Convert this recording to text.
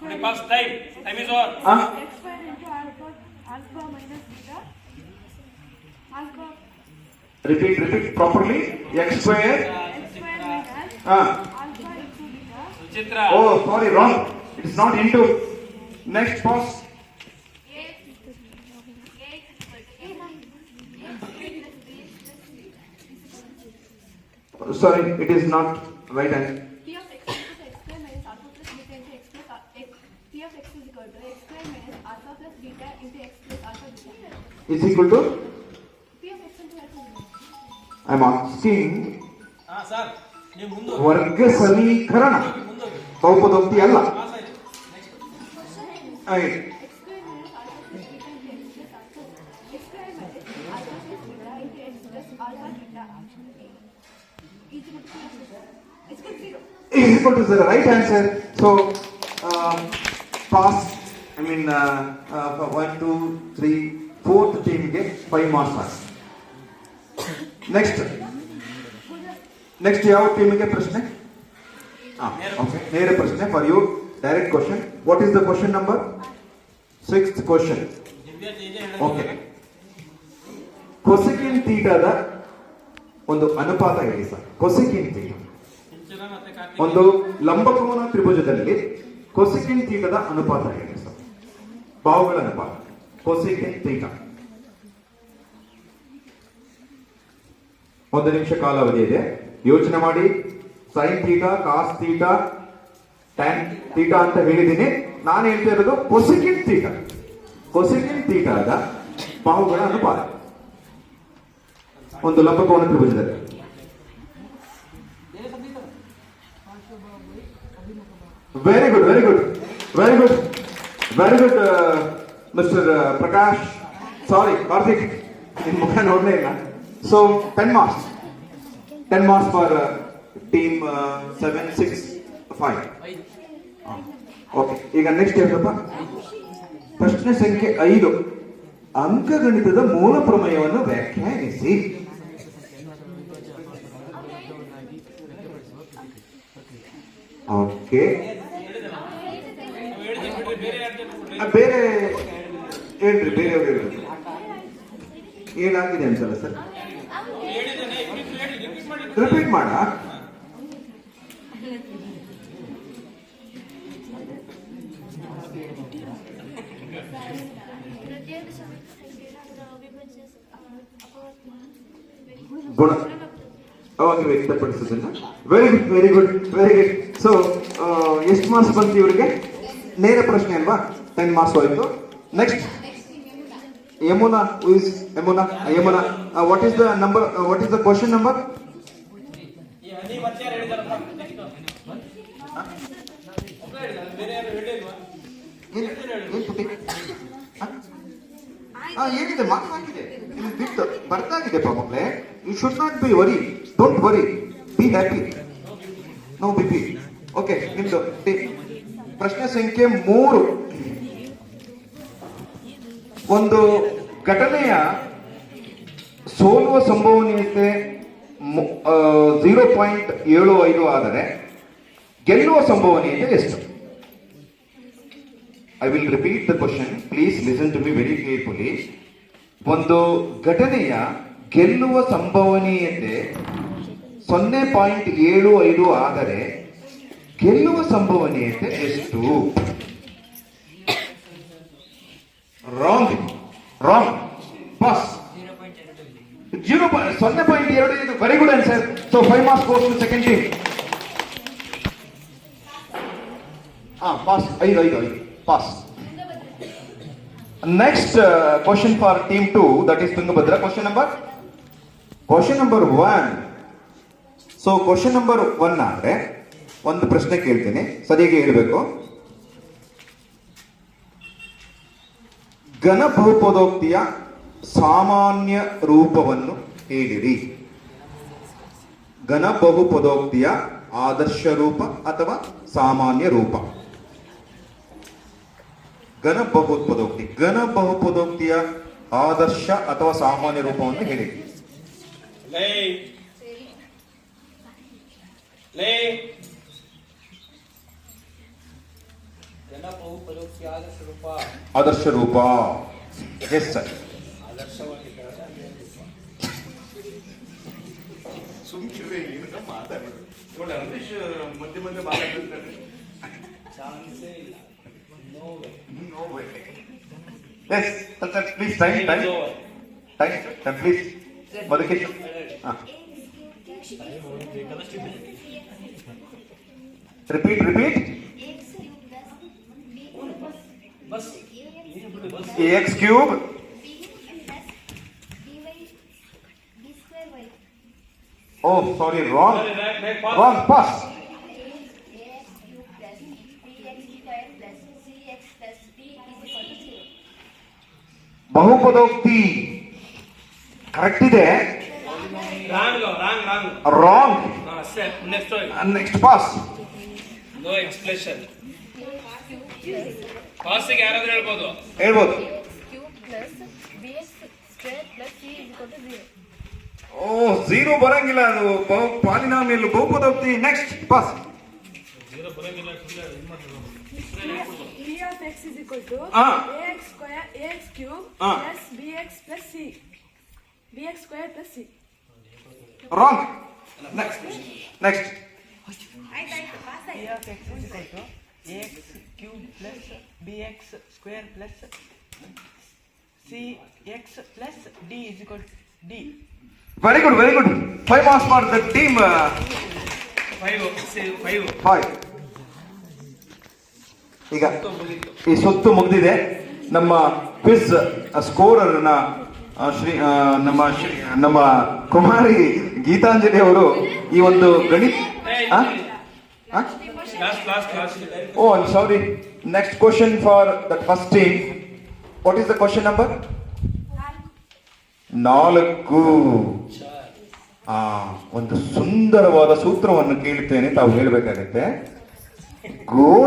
Okay, pass time. Time is over. X square into alpha minus beta. Alpha. Repeat properly. X square. X square minus alpha into beta. Suchitra. Oh, sorry, wrong. It's not into. Next, pause. Sorry, it is not right answer. P of x equals to x square minus alpha plus beta into x plus x. P of x is equal to x square minus alpha plus beta into x plus alpha beta. Is equal to. P of x into x is equal. I am asking Sir. ನೀವು ಮುಂದೆ ವರ್ಗ ಸಮೀಕರಣ ಬಹುಪದೋಕ್ತಿ ಅಲ್ಲ. ಆಯ್ತು. X square minus alpha plus beta into x plus alpha. X square minus alpha plus beta into x plus alpha beta. Is equal to 0. Is equal to 0. Right answer. So, pass. I mean, 1, 2, 3, 4th team get 5 marks. Next ಯಾವ ಟೀಮಿಗೆ ಪ್ರಶ್ನೆ? Okay. ನೇರ ಪ್ರಶ್ನೆ for you. Direct question. What is the question number? 6th question. Okay. ಕೊಸೆಕಿನ್ ಥೀಟಾದ ಒಂದು ಅನುಪಾತ ಹೇಳಿ sir. ಕೊಸೆಕಿನ್ theta ಒಂದು ಲಂಬಕೋನ ತ್ರಿಭುಜದಲ್ಲಿ ಕೊಸೆಕಿನ್ ಥೀಟಾದ ಅನುಪಾತ ಹೇಳಿ ಸರ್. ಬಾಹುಗಳ ಅನುಪಾತ ಕೊಸೆಕಿನ್ ಥೀಟಾ. 1 ನಿಮಿಷ ಕಾಲಾವಧಿ ಇದೆ. ಯೋಚನೆ ಮಾಡಿ. Sine theta, cos theta, tan theta ಅಂತ ಹೇಳಿದ್ದೀನಿ. ನಾನು ಹೇಳ್ತಾ ಇರೋದು ಕೊಸೆಕಿನ್ ಥೀಟಾ. ಕೊಸೆಕಿನ್ ಥೀಟಾದ ಬಾಹುಗಳ ಅನುಪಾತ ಒಂದು ಲಂಬಕೋನ ತ್ರಿಭುಜದಲ್ಲಿ. Very good mister Prakash. Sorry Karthik, ನಿಮ್ ಮುಖ ನೋಡ್ಲೇ ಇಲ್ಲ. So 10 marks for team 7, 6, 5. Okay, ಈಗ ನೆಕ್ಸ್ಟ್ ಏನಪ್ಪ? ಪ್ರಶ್ನೆ ಸಂಖ್ಯೆ 5. ಅಂಕಗಣಿತದ ಮೂಲ ಪ್ರಮೇಯವನ್ನು ವ್ಯಾಖ್ಯಾನಿಸಿ. ಓಕೆ, ಬೇರೆ ಹೇಳ್ರಿ, ಬೇರೆಯವ್ರು ಹೇಳ್ರಿ. ಏನಾಗಿದೆ ಅಂತಲ್ಲ ಸರ್, ರಿಪೀಟ್ ಮಾಡ. ಗುಣ ಅವಾಗ ವ್ಯಕ್ತಪಡಿಸೋದನ್ನ. Very good. ಸೊ ಎಷ್ಟು ಮಾರ್ಕ್ಸ್ ಬಂತು ಇವರಿಗೆ? ನೇರ ಪ್ರಶ್ನೆ ಅಲ್ವಾ? 10 ಮಾರ್ಕ್ಸ್ ಆಯ್ತು. Next Yamuna. Yamuna, what is the number? What is the question number? ಏನಿದೆ? ಮಾರ್ಕ್ಸ್ ಆಗಿದೆ, ಬಿಟ್ಟು ಬರ್ತಾಗಿದೆ ಮಕ್ಕಳೇ. You should not be worry. Don't worry, be happy. No BP. Okay, ನಿಮ್ದು ಪ್ರಶ್ನೆ ಸಂಖ್ಯೆ 3. ಒಂದು ಘಟನೆಯ ಸೋಲುವ ಸಂಭವನೀಯತೆ 0.75 ಆದರೆ ಗೆಲ್ಲುವ ಸಂಭವನೀಯತೆ ಎಷ್ಟು? I will repeat the question. Please listen to me very carefully. ಒಂದು ಘಟನೆಯ ಗೆಲ್ಲುವ ಸಂಭವನೀಯತೆ 0.75 ಆದರೆ ಗೆಲ್ಲುವ ಸಂಭವನೀಯತೆ ಎಷ್ಟು? Wrong. Pass. 0.25. Very good answer. So 5 marks goes to second team. Pass. 5. Pass. Next question for team 2, that is Tungabhadra. Question number 1. So question number 1 ಆದರೆ ಒಂದು ಪ್ರಶ್ನೆ ಕೇಳ್ತೀನಿ, ಸರಿಯಾಗಿ ಹೇಳಬೇಕು. ಘನ ಬಹುಪದೋಕ್ತಿಯ ಸಾಮಾನ್ಯ ರೂಪವನ್ನು ಹೇಳಿರಿ. ಘನ ಬಹುಪದೋಕ್ತಿಯ ಆದರ್ಶ ರೂಪ ಅಥವಾ ಸಾಮಾನ್ಯ ರೂಪ. ಘನ ಬಹುಪದೋಕ್ತಿಯ ಆದರ್ಶ ಅಥವಾ ಸಾಮಾನ್ಯ ರೂಪವನ್ನು ಹೇಳಿ. ಎಲ್ಲ ಬಹುಪದೋಕ್ತಿ ಆದರ್ಶ ರೂಪ. ಆದರ್ಶ ರೂಪ. Yes sir. ಆದರ್ಶವಾಗಿದ್ದಾರೆ. ಸುಮ್ಕಿದ್ರೆ ಏನಂತ ಮಾತಾಡೋದು ನೋಡಿ ಅಂಬರೀಷ್ ಮಧ್ಯೆ ಮಧ್ಯೆ ಮಾತಾಡ್ತಾರೆ. ಚಾನ್ಸೇ ಇಲ್ಲ. No way. Yes please time please Madhukesh. Repeat ಬಸ್ ಏನು ಬಿಡು ಬಸ್. ax cube. Oh, sorry, wrong. Wrong, pass. ಬಹುಪದೋಕ್ತಿ ಕರೆಕ್ಟ್ ಇದೆ. Wrong. Wrong. Next pass. No expression. ಪಾಸಿಗೆ ಯಾರಾದ್ರೂ ಹೇಳ್ಬೋದು. ಹೇಳ್ಬೋದು. ಓ ಝೀರೋ ಬರಂಗಿಲ್ಲ, ಅದು ಪಾಲಿನಾಮಿಯಲ್ ಬಹುಪದೋಕ್ತಿ. Next pass. ಜೀರೋ ಬರಂಗಿಲ್ಲ. E of x is equal to Ah. ax square ax cube Ah. plus bx plus c. bx square plus c. Wrong. Next E of x is equal to ax cube plus bx square plus cx plus d is equal to d. Very good 5 marks for the team. 5. ಈಗ ಈ ಸುತ್ತು ಮುಗಿದಿದೆ. ನಮ್ಮ quiz ಸ್ಕೋರರ್ನ ನಮ್ಮ ಕುಮಾರಿ ಗೀತಾಂಜಲಿ ಅವರು ಈ ಒಂದು ಗಣಿತ. Oh I am sorry. Next question for the first team. What is the question number? 4. ಒಂದು ಸುಂದರವಾದ ಸೂತ್ರವನ್ನು ಕೇಳುತ್ತೇನೆ, ತಾವು ಹೇಳಬೇಕಾಗತ್ತೆ. ಗೋಳ